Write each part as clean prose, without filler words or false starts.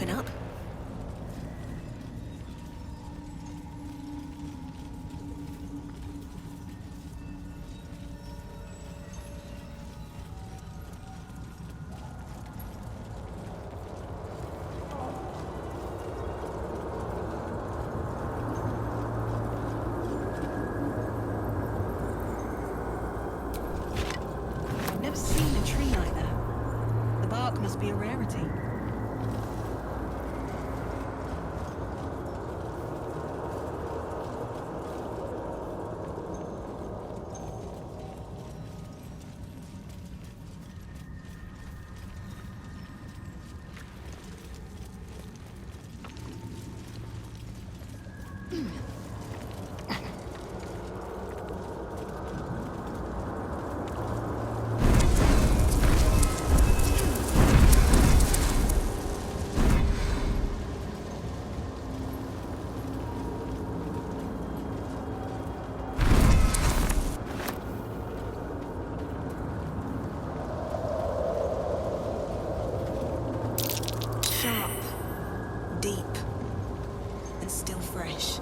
Open up. I've never seen a tree like that. The bark must be a rarity. Sharp, deep, and still fresh.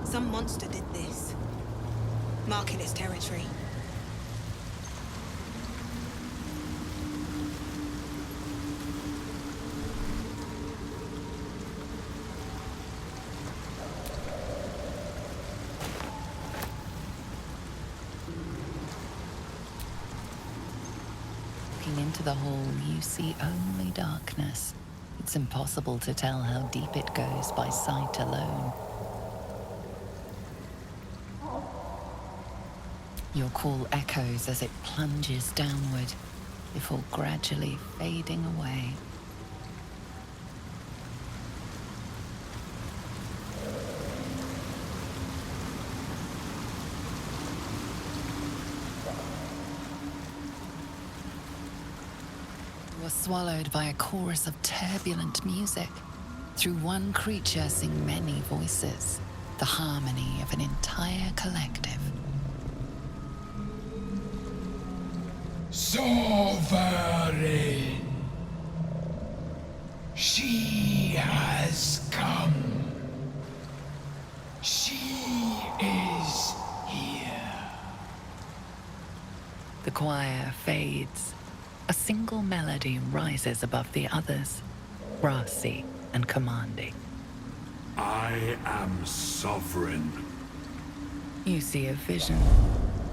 Some monster did this, marking its territory. Looking into the hole, you see only darkness. It's impossible to tell how deep it goes by sight alone. Your call echoes as it plunges downward, before gradually fading away. You are swallowed by a chorus of turbulent music. Through one creature sing many voices, the harmony of an entire collective. Sovereign, she has come. She is here. The choir fades. A single melody rises above the others, brassy and commanding. I am sovereign. You see a vision.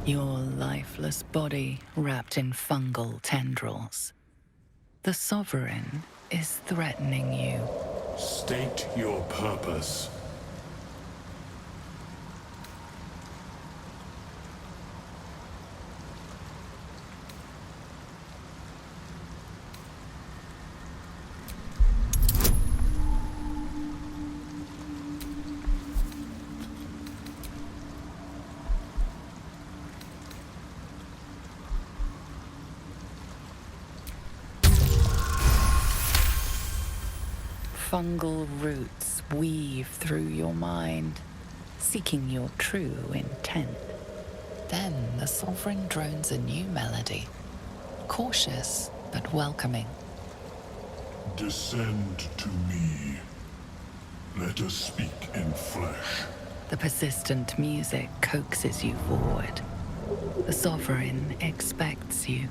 Your lifeless body wrapped in fungal tendrils. The Sovereign is threatening you. State your purpose. Fungal roots weave through your mind, seeking your true intent. Then the Sovereign drones a new melody, cautious but welcoming. Descend to me. Let us speak in flesh. The persistent music coaxes you forward. The Sovereign expects you.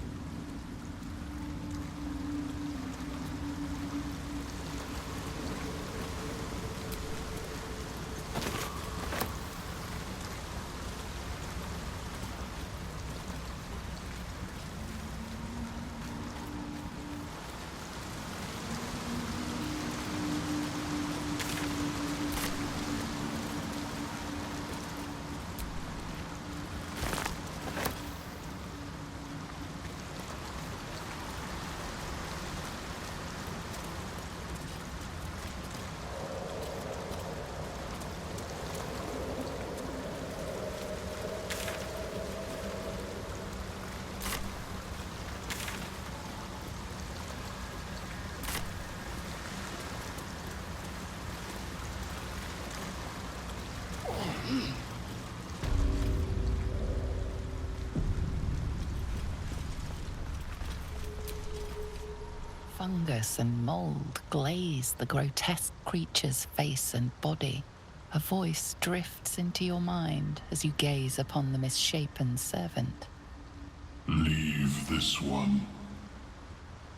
Fungus and mold glaze the grotesque creature's face and body. A voice drifts into your mind as you gaze upon the misshapen servant. Leave this one.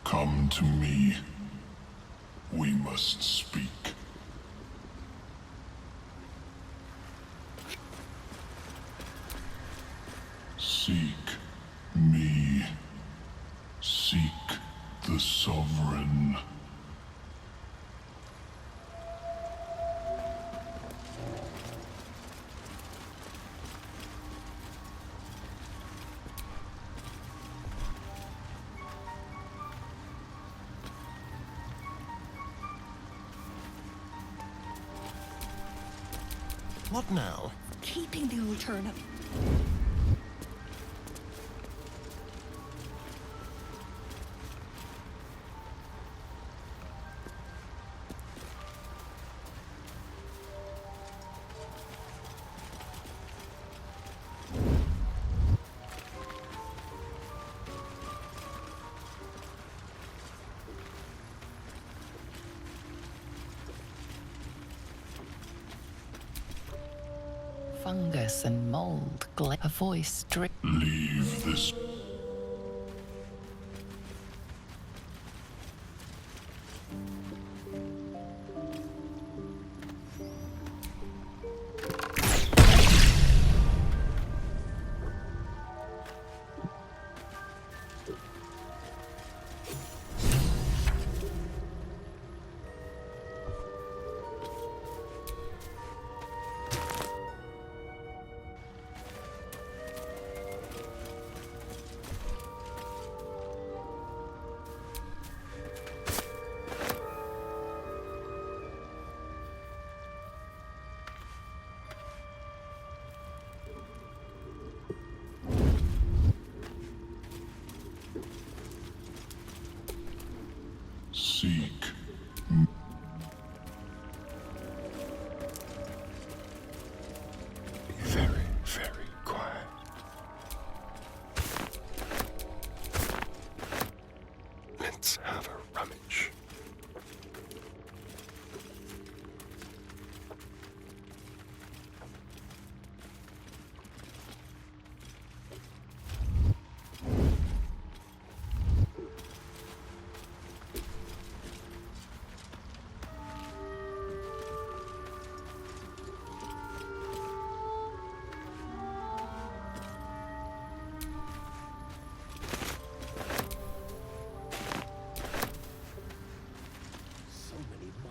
Come to me. We must speak. Seek me. Seek the Sovereign. What now? Keeping the old turnip. Fungus and mold a voice drifts. Leave this. Seek. Be very, very quiet. Let's have a rummage.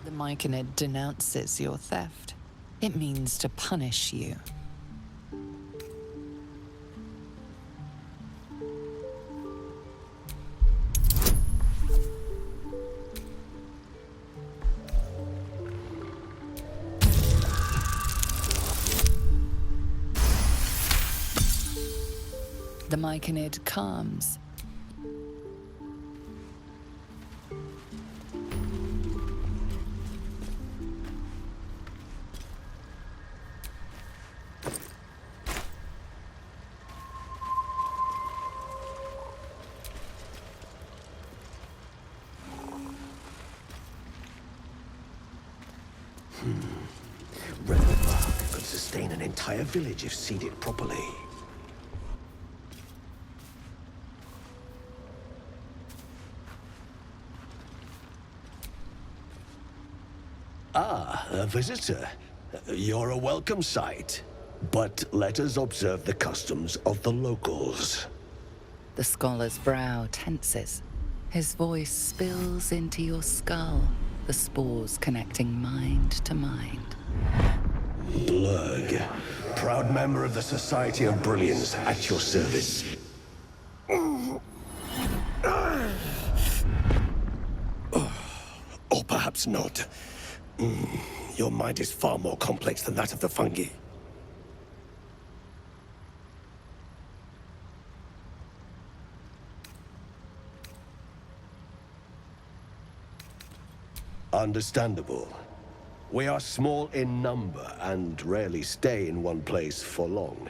The Myconid denounces your theft. It means to punish you. The Myconid calms. Red bark could sustain an entire village if seeded properly. Ah, a visitor. You're a welcome sight. But let us observe the customs of the locals. The scholar's brow tenses. His voice spills into your skull, the spores connecting mind to mind. Blurg, proud member of the Society of Brilliance, at your service. Or perhaps not. Your mind is far more complex than that of the fungi. Understandable. We are small in number and rarely stay in one place for long.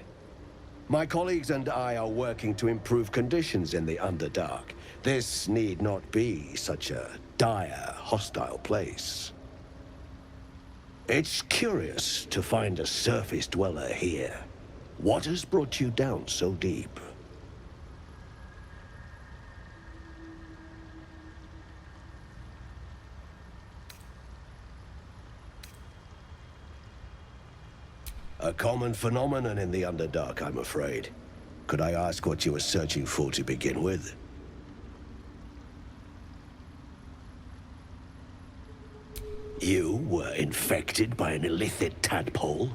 My colleagues and I are working to improve conditions in the Underdark, This need not be such a dire, hostile place. It's curious to find a surface dweller here. What has brought you down so deep? A common phenomenon in the Underdark, I'm afraid. Could I ask what you were searching for to begin with? You were infected by an illicit tadpole?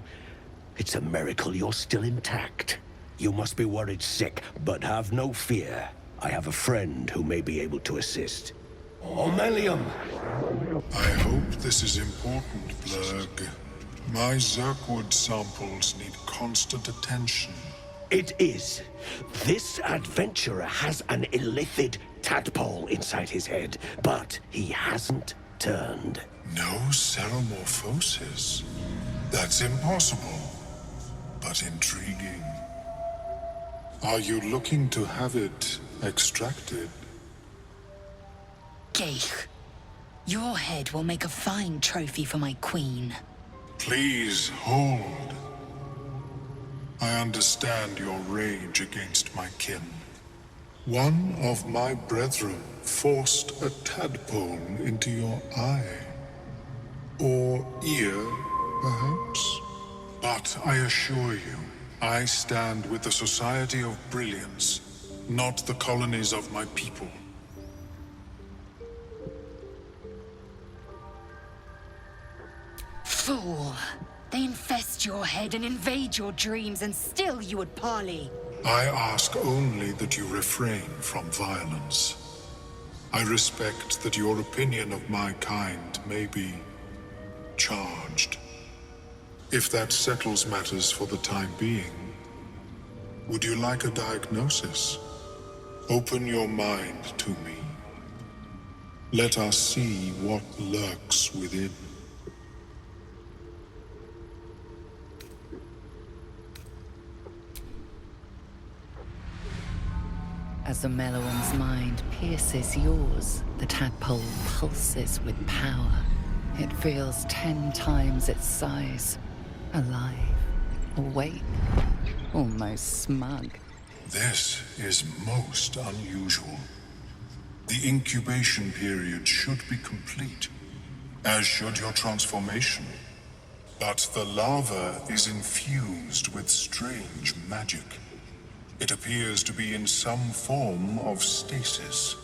It's a miracle you're still intact. You must be worried sick, but have no fear. I have a friend who may be able to assist. Omelium! I hope this is important, Blurg. My Zerkwood samples need constant attention. It is. This adventurer has an illicit tadpole inside his head, but he hasn't turned. No ceromorphosis? That's impossible, but intriguing. Are you looking to have it extracted? Geich, your head will make a fine trophy for my queen. Please hold. I understand your rage against my kin. One of my brethren forced a tadpole into your eye. Or ear, perhaps? But I assure you, I stand with the Society of Brilliance, not the colonies of my people. Fool! They infest your head and invade your dreams, and still you would parley. I ask only that you refrain from violence. I respect that your opinion of my kind may be charged. If that settles matters for the time being, would you like a diagnosis? Open your mind to me. Let us see what lurks within. As the Meloan's mind pierces yours, the tadpole pulses with power. It feels 10 times its size. Alive, awake, almost smug. This is most unusual. The incubation period should be complete, as should your transformation. But the larva is infused with strange magic. It appears to be in some form of stasis.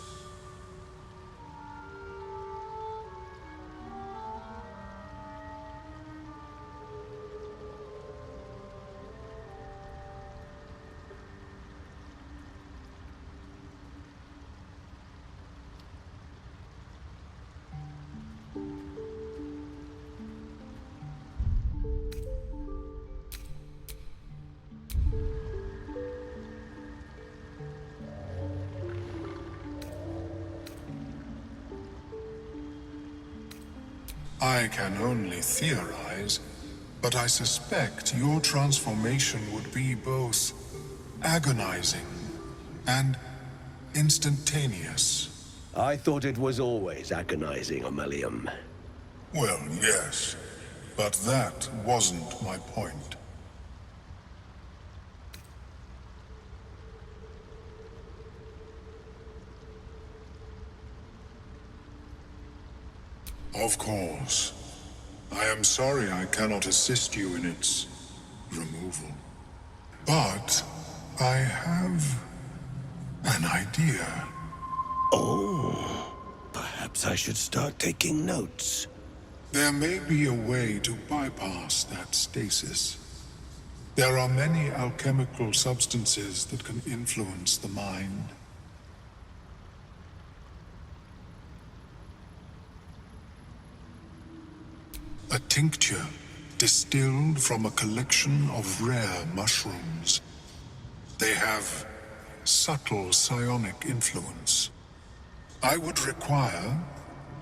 I can only theorize, but I suspect your transformation would be both agonizing and instantaneous. I thought it was always agonizing, Omelium. Well, yes, but that wasn't my point. Of course. I am sorry I cannot assist you in its removal. But I have an idea. Oh, perhaps I should start taking notes. There may be a way to bypass that stasis. There are many alchemical substances that can influence the mind. A tincture distilled from a collection of rare mushrooms. They have subtle psionic influence. I would require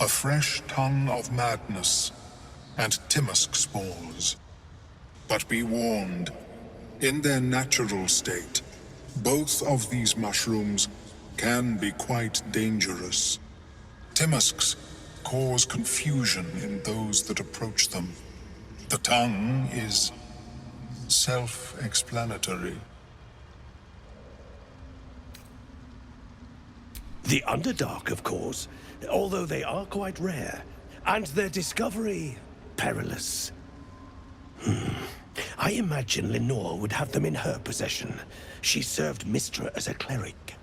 a fresh ton of madness and Timosk spores. But be warned, in their natural state, both of these mushrooms can be quite dangerous. Timusks cause confusion in those that approach them. The tongue is self-explanatory. The Underdark, of course, although they are quite rare, and their discovery perilous. I imagine Lenore would have them in her possession. She served Mystra as a cleric.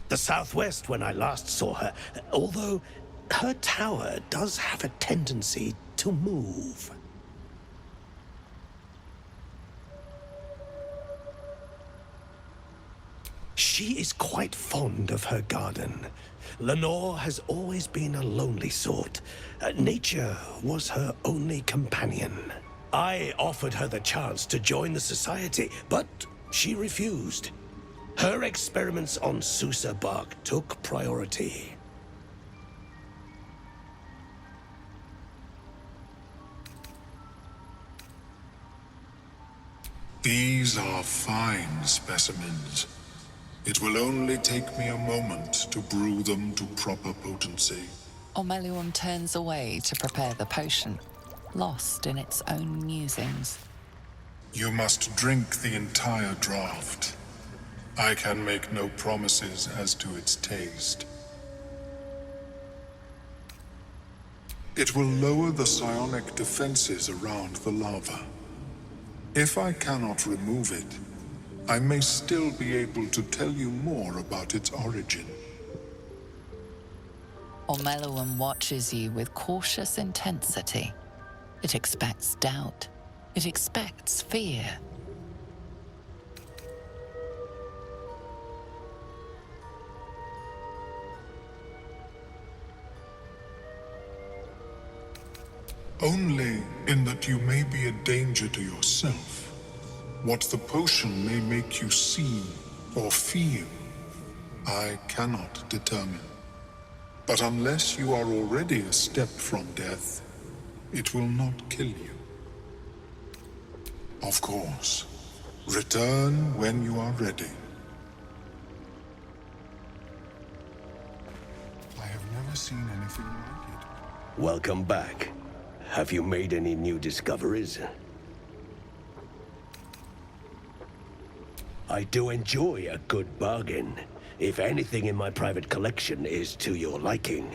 The southwest when I last saw her, although her tower does have a tendency to move. She is quite fond of her garden. Lenore has always been a lonely sort. Nature was her only companion. I offered her the chance to join the society, but she refused. Her experiments on Susa bark took priority. These are fine specimens. It will only take me a moment to brew them to proper potency. Ormelium turns away to prepare the potion, lost in its own musings. You must drink the entire draught. I can make no promises as to its taste. It will lower the psionic defenses around the lava. If I cannot remove it, I may still be able to tell you more about its origin. Ormelium watches you with cautious intensity. It expects doubt. It expects fear. Only in that you may be a danger to yourself. What the potion may make you see or feel, I cannot determine. But unless you are already a step from death, it will not kill you. Of course, return when you are ready. I have never seen anything like it. Welcome back. Have you made any new discoveries? I do enjoy a good bargain, if anything in my private collection is to your liking.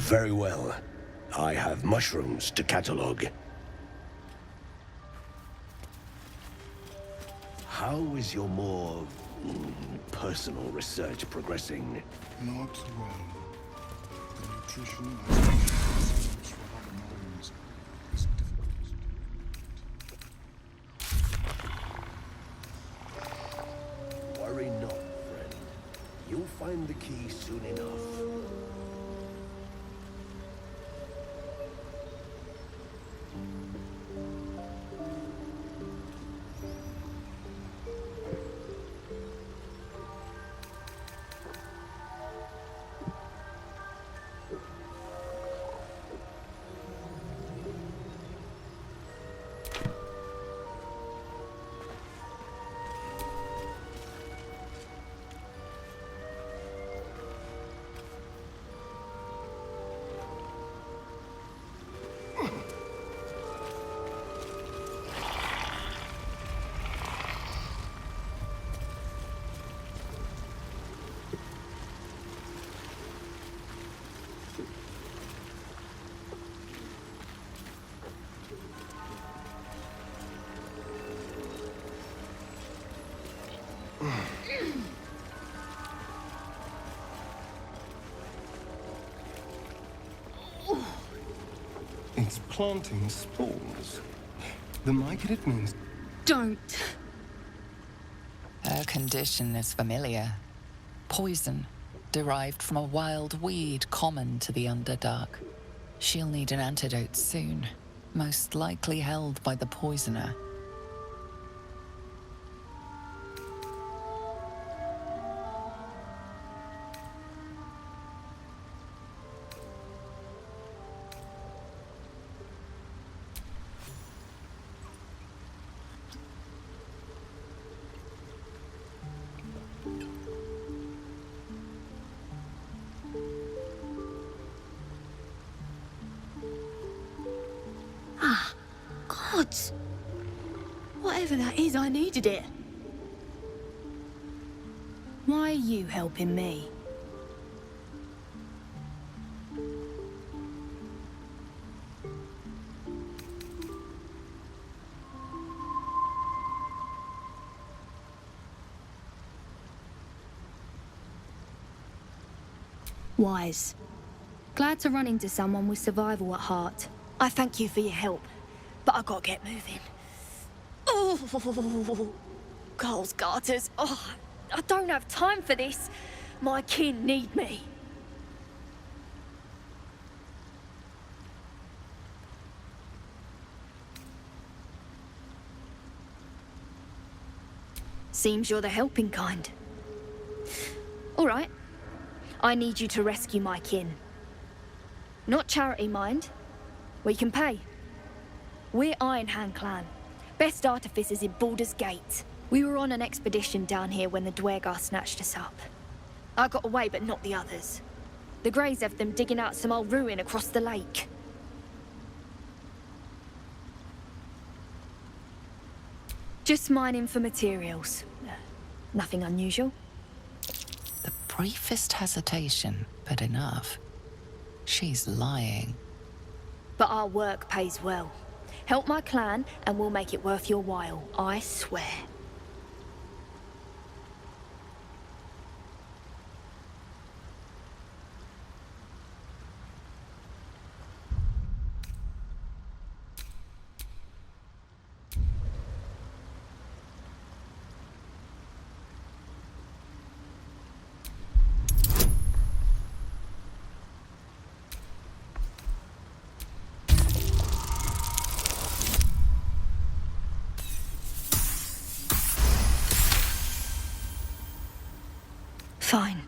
Very well. I have mushrooms to catalog. How is your more personal research progressing? Not well. The nutrition I research for other minds is difficult to Worry not, friend. You'll find the key soon enough. It's planting spawns. The myconid means Don't. Her condition is familiar. Poison, derived from a wild weed common to the Underdark. She'll need an antidote soon, most likely held by the poisoner. God! Whatever that is, I needed it. Why are you helping me? Wise. Glad to run into someone with survival at heart. I thank you for your help, but I gotta get moving. Oh, Carl's garters. Oh, I don't have time for this. My kin need me. Seems you're the helping kind. All right. I need you to rescue my kin. Not charity, mind. We can pay. We're Iron Hand Clan. Best artificers in Baldur's Gate. We were on an expedition down here when the Dwergar snatched us up. I got away, but not the others. The Greys have them digging out some old ruin across the lake. Just mining for materials. Nothing unusual. The briefest hesitation, but enough. She's lying. But our work pays well. Help my clan, and we'll make it worth your while, I swear. Fine.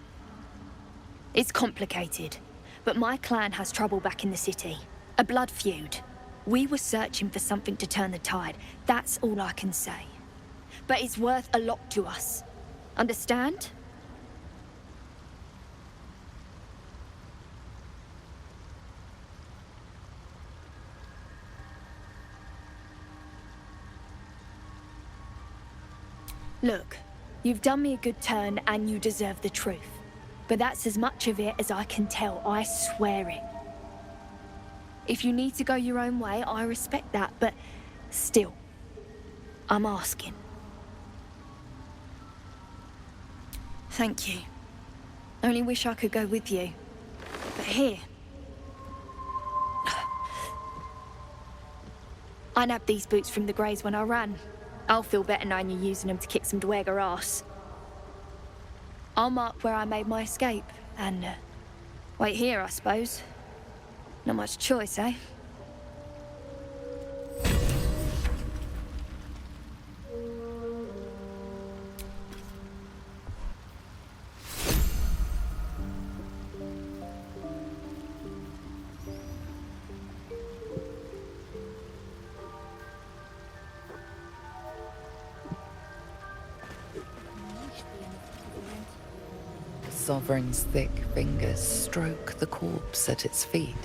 It's complicated, but my clan has trouble back in the city. A blood feud. We were searching for something to turn the tide. That's all I can say. But it's worth a lot to us. Understand? Look. You've done me a good turn and you deserve the truth. But that's as much of it as I can tell, I swear it. If you need to go your own way, I respect that, but still, I'm asking. Thank you. Only wish I could go with you. But here... I nabbed these boots from the Greys when I ran. I'll feel better knowing you're using them to kick some Dweger ass. I'll mark where I made my escape, and wait here, I suppose. Not much choice, eh? The Sovereign's thick fingers stroke the corpse at its feet.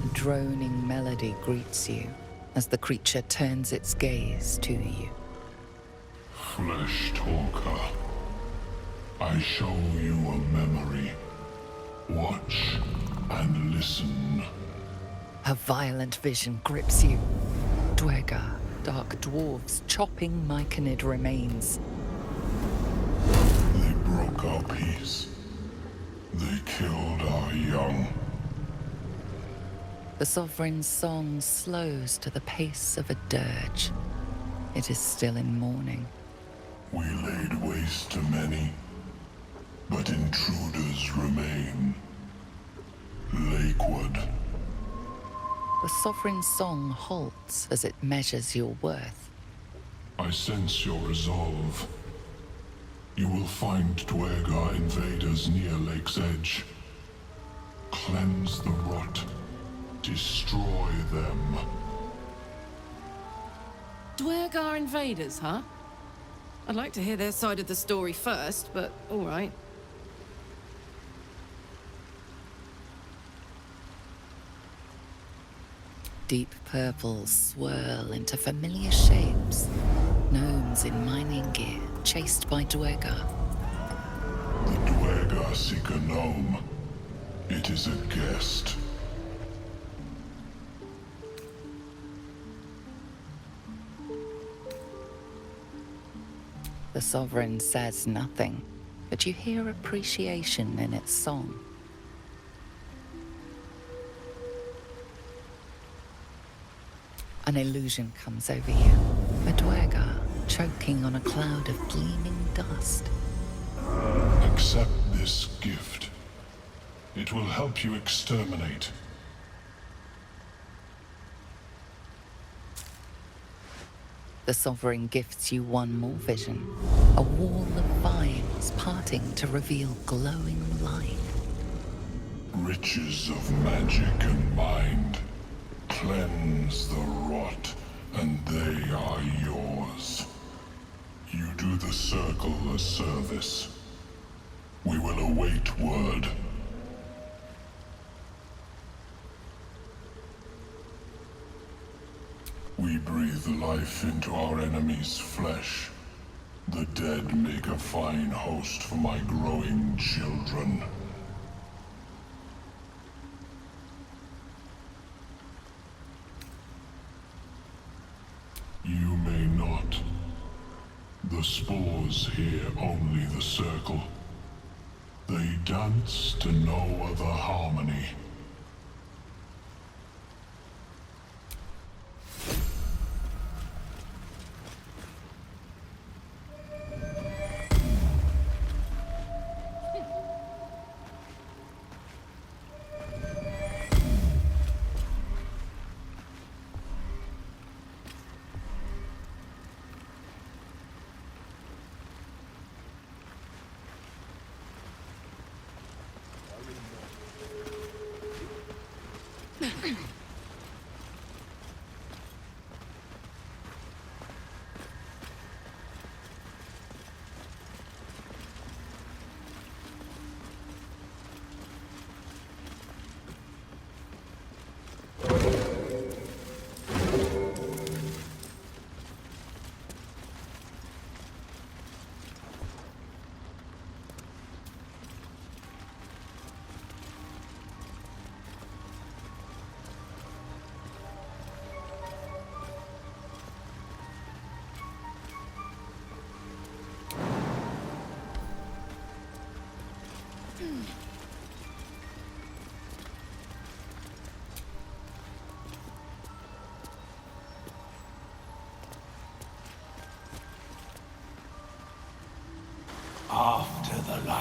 A droning melody greets you as the creature turns its gaze to you. Flesh talker, I show you a memory. Watch and listen. A violent vision grips you. Dweger, dark dwarves chopping myconid remains. They broke our peace. They killed our young. The Sovereign's song slows to the pace of a dirge. It is still in mourning. We laid waste to many, but intruders remain. Lakewood. The Sovereign's song halts as it measures your worth. I sense your resolve. You will find Dweger invaders near Lake's Edge. Cleanse the rot. Destroy them. Dwergar invaders, huh? I'd like to hear their side of the story first, but all right. Deep purples swirl into familiar shapes. Gnomes in mining gear, chased by Dweger. The Dweger seek a gnome. It is a guest. The Sovereign says nothing, but you hear appreciation in its song. An illusion comes over you. A Dweger choking on a cloud of gleaming dust. Accept this gift. It will help you exterminate. The Sovereign gifts you one more vision. A wall of vines parting to reveal glowing light. Riches of magic and mind. Cleanse the rot, and they are yours. You do the Circle a service. We will await word. We breathe life into our enemy's flesh. The dead make a fine host for my growing children. You may not. The spores hear only the Circle. They dance to no other harmony.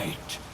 right.